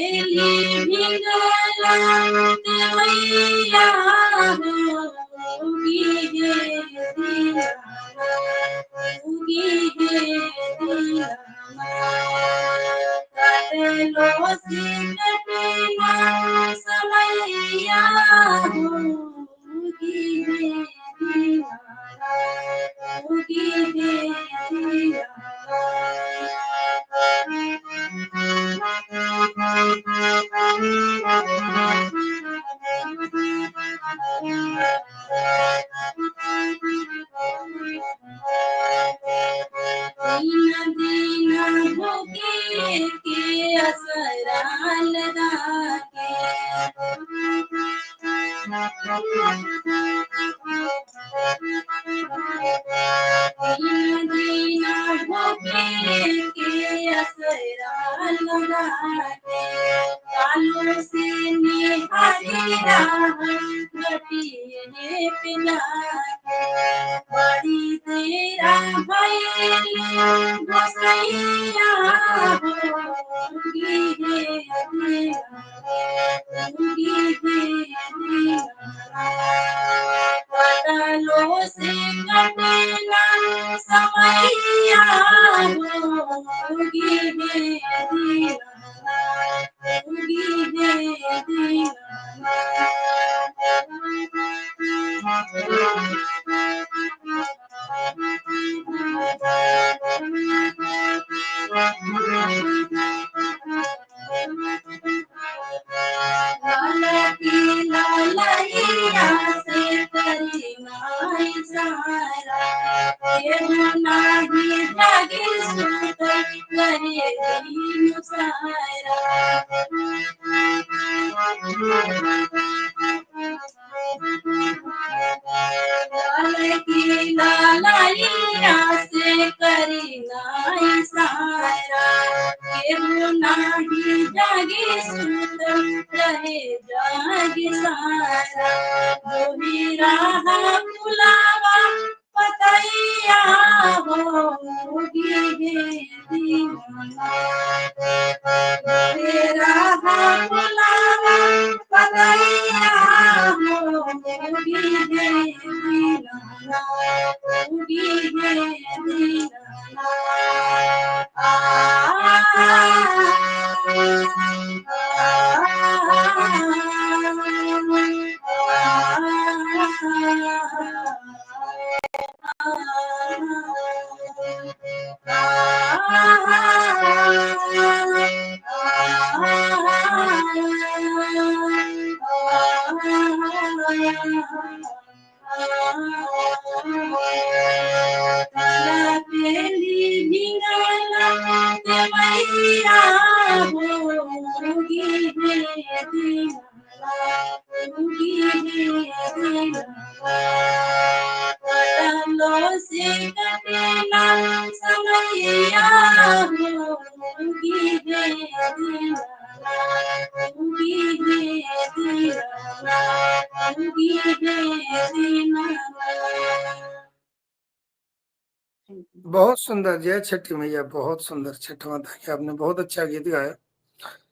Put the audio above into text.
बेली भिंगलत मैया होगी हे दीनानाथ होगी हे दीनानाथ कटलो सिकटिना समैया होगी हे दीनानाथ होगी हे दीनानाथ दीना भूखे के असरा लगा के दीना भूखे के असरा लगा के कालों से निहारिया घटिए पिला के बड़ी तेरा भैली गोसैया होगी हे दीनानाथ होगी हे दीनानाथ कटलो से कटेला समैया होगी हे दीनानाथ होगी हे ललैया से करी माई सारा केहू नाही जागे सुत करे दीन सारा ललैया से करी नाई सारा केहू नाही जागे सुत रहे जागे सारा गोही राह बुलावा पतैया होगी हे दीनानाथ गोही राह बुलावा पतैया होगी हे दीनानाथ होगी हे दीनानाथ बेली भिंगलत मैया होगी हे दीनानाथ होगी हे दीनानाथ कटलो से कटेला समैया होगी हे दीनानाथ होगी हे दीनानाथ होगी हे दीनानाथ। बहुत सुंदर, जय छठी मैया, बहुत सुंदर। छठ माता की आपने बहुत अच्छा गीत गाया।